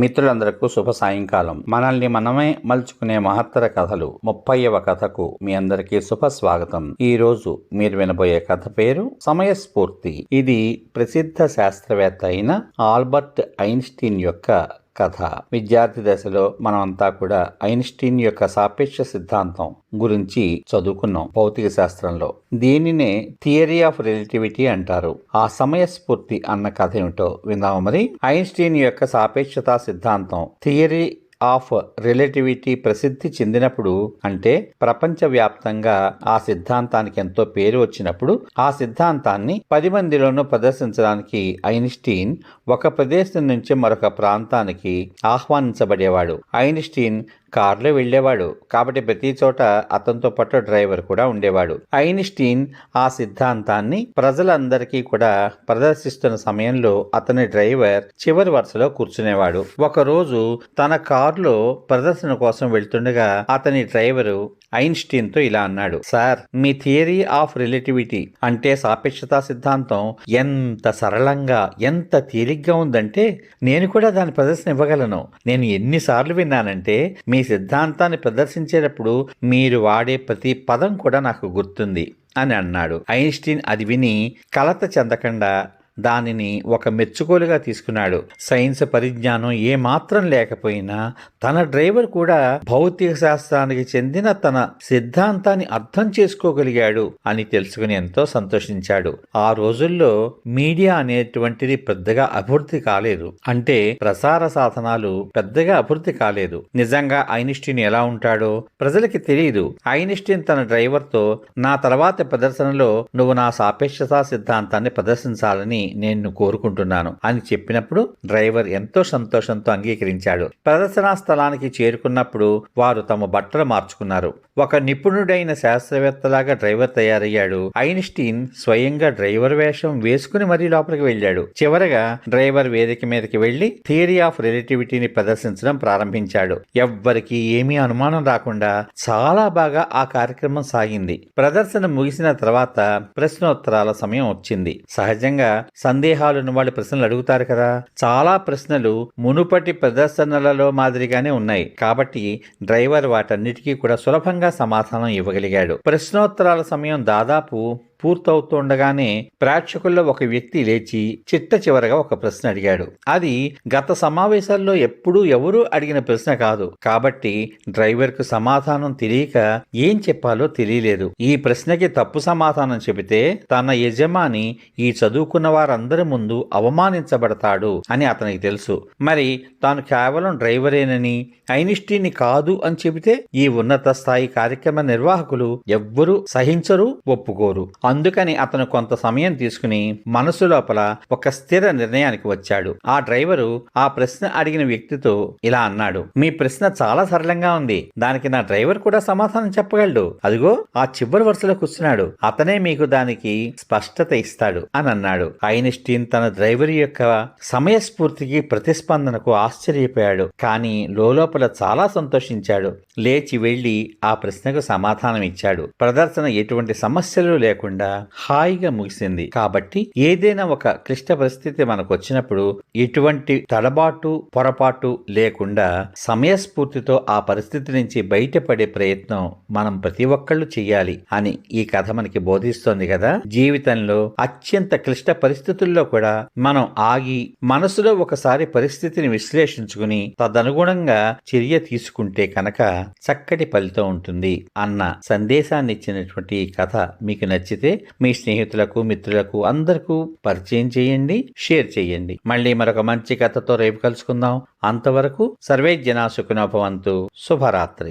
మిత్రులందరకు శుభ సాయంకాలం. మనల్ని మనమే మలుచుకునే మహత్తర కథలు 30వ కథకు మీ అందరికీ శుభ స్వాగతం. ఈ రోజు మీరు వినబోయే కథ పేరు సమయస్ఫూర్తి. ఇది ప్రసిద్ధ శాస్త్రవేత్త అయిన ఆల్బర్ట్ ఐన్స్టీన్ యొక్క కథ. విద్యార్థి దశలో మనమంతా కూడా ఐన్స్టీన్ యొక్క సాపేక్ష సిద్ధాంతం గురించి చదువుకున్నాం భౌతిక శాస్త్రంలో. దీనినే థియరీ ఆఫ్ రిలేటివిటీ అంటారు. ఆ సమయస్ఫూర్తి అన్న కథ ఏమిటో విందాము మరి. ఐన్స్టీన్ యొక్క సాపేక్షతా సిద్ధాంతం థియరీ ఆఫ్ రిలేటివిటీ ప్రసిద్ధి చెందినప్పుడు, అంటే ప్రపంచవ్యాప్తంగా ఆ సిద్ధాంతానికి ఎంతో పేరు వచ్చినప్పుడు, ఆ సిద్ధాంతాన్ని 10 మందిలోనూ ప్రదర్శించడానికి ఐన్స్టీన్ ఒక ప్రదేశం నుంచి మరొక ప్రాంతానికి ఆహ్వానించబడేవాడు. ఐన్స్టీన్ కారులో వెళ్లేవాడు కాబట్టి ప్రతి చోట అతనితో పాటు డ్రైవర్ కూడా ఉండేవాడు. ఐన్స్టీన్ ఆ సిద్ధాంతాన్ని ప్రజలందరికీ కూడా ప్రదర్శిస్తున్న సమయంలో అతని డ్రైవర్ చివరి వరుసలో కూర్చునేవాడు. ఒకరోజు తన కారులో ప్రదర్శన కోసం వెళ్తుండగా అతని డ్రైవరు ఐన్స్టీన్ తో ఇలా అన్నాడు: sir, me theory of relativity అంటే సాపేక్షతా సిద్ధాంతం ఎంత సరళంగా, ఎంత తేలిగ్గా ఉందంటే నేను కూడా దాని ప్రదర్శన ఇవ్వగలను. నేను ఎన్నిసార్లు విన్నానంటే మీ సిద్ధాంతాన్ని ప్రదర్శించేటప్పుడు మీరు వాడే ప్రతి పదం కూడా నాకు గుర్తుంది అని అన్నాడు. ఐన్స్టీన్ అది విని కలత చెందకుండా దానిని ఒక మెచ్చుకోలుగా తీసుకున్నాడు. సైన్స్ పరిజ్ఞానం ఏమాత్రం లేకపోయినా తన డ్రైవర్ కూడా భౌతిక శాస్త్రానికి చెందిన తన సిద్ధాంతాన్ని అర్థం చేసుకోగలిగాడు అని తెలుసుకుని ఎంతో సంతోషించాడు. ఆ రోజుల్లో మీడియా అనేటువంటిది పెద్దగా అభివృద్ధి కాలేదు. అంటే ప్రసార సాధనాలు పెద్దగా అభివృద్ధి కాలేదు. నిజంగా ఐన్స్టీన్ ఎలా ఉంటాడో ప్రజలకి తెలియదు. ఐన్స్టీన్ తన డ్రైవర్తో, నా తర్వాతి ప్రదర్శనలో నువ్వు నా సాపేక్షతా సిద్ధాంతాన్ని ప్రదర్శించాలని నేను కోరుకుంటున్నాను అని చెప్పినప్పుడు డ్రైవర్ ఎంతో సంతోషంతో అంగీకరించాడు. ప్రదర్శనా స్థలానికి చేరుకున్నప్పుడు వారు తమ బట్టలు మార్చుకున్నారు. ఒక నిపుణుడైన శాస్త్రవేత్తలాగా డ్రైవర్ తయారయ్యాడు. ఐన్స్టీన్ స్వయంగా డ్రైవర్ వేషం వేసుకుని మరీ లోపలికి వెళ్ళాడు. చివరగా డ్రైవర్ వేదిక మీదకి వెళ్లి థియరీ ఆఫ్ రిలేటివిటీని ప్రదర్శించడం ప్రారంభించాడు. ఎవ్వరికి ఏమీ అనుమానం రాకుండా చాలా బాగా ఆ కార్యక్రమం సాగింది. ప్రదర్శన ముగిసిన తర్వాత ప్రశ్నోత్తరాల సమయం వచ్చింది. సహజంగా సందేహాలున్న వాళ్ళు ప్రశ్నలు అడుగుతారు కదా. చాలా ప్రశ్నలు మునుపటి ప్రదర్శనలలో మాదిరిగానే ఉన్నాయి కాబట్టి డ్రైవర్ వాటన్నిటికీ కూడా సులభంగా సమాధానం ఇవ్వగలిగాడు. ప్రశ్నోత్తరాల సమయం దాదాపు పూర్తవుతుండగానే ప్రేక్షకుల్లో ఒక వ్యక్తి లేచి చిట్ట చివరగా ఒక ప్రశ్న అడిగాడు. అది గత సమావేశాల్లో ఎప్పుడూ ఎవరూ అడిగిన ప్రశ్న కాదు కాబట్టి డ్రైవర్ కు సమాధానం తెలియక ఏం చెప్పాలో తెలియలేదు. ఈ ప్రశ్నకి తప్పు సమాధానం చెబితే తన యజమాని ఈ చదువుకున్న వారందరి ముందు అవమానించబడతాడు అని అతనికి తెలుసు. మరి తాను కేవలం డ్రైవరేనని, ఐన్స్టీన్ కాదు అని చెబితే ఈ ఉన్నత స్థాయి కార్యక్రమ నిర్వాహకులు ఎవ్వరూ సహించరు, ఒప్పుకోరు. అందుకని అతను కొంత సమయం తీసుకుని మనసు లోపల ఒక స్థిర నిర్ణయానికి వచ్చాడు. ఆ డ్రైవరు ఆ ప్రశ్న అడిగిన వ్యక్తితో ఇలా అన్నాడు: మీ ప్రశ్న చాలా సరళంగా ఉంది, దానికి నా డ్రైవర్ కూడా సమాధానం చెప్పగలడు. అదిగో ఆ చివరి వరుసలో కూర్చున్నాడు, అతనే మీకు దానికి స్పష్టత ఇస్తాడు అని అన్నాడు. ఐన్స్టీన్ తన డ్రైవర్ యొక్క సమయస్ఫూర్తికి ప్రతిస్పందనకు ఆశ్చర్యపోయాడు. కానీ లోపల చాలా సంతోషించాడు. లేచి వెళ్లి ఆ ప్రశ్నకు సమాధానం ఇచ్చాడు. ప్రదర్శన ఎటువంటి సమస్యలు లేకుండా హాయిగా ముగిసింది. కాబట్టి ఏదైనా ఒక క్లిష్ట పరిస్థితి మనకు వచ్చినప్పుడు ఎటువంటి తడబాటు, పొరపాటు లేకుండా సమయస్ఫూర్తితో ఆ పరిస్థితి నుంచి బయటపడే ప్రయత్నం మనం ప్రతి ఒక్కళ్ళు చెయ్యాలి అని ఈ కథ మనకి బోధిస్తోంది కదా. జీవితంలో అత్యంత క్లిష్ట పరిస్థితుల్లో కూడా మనం ఆగి మనసులో ఒకసారి పరిస్థితిని విశ్లేషించుకుని తదనుగుణంగా చర్య తీసుకుంటే కనుక చక్కటి ఫలితం ఉంటుంది అన్న సందేశాన్ని ఇచ్చినటువంటి ఈ కథ మీకు నచ్చితే మీ స్నేహితులకు, మిత్రులకు అందరికీ పరిచయం చేయండి, షేర్ చేయండి. మళ్ళీ మరొక మంచి కథతో రేపు కలుసుకుందాం. అంతవరకు సర్వే జనా సుఖినో భవంతు. శుభరాత్రి.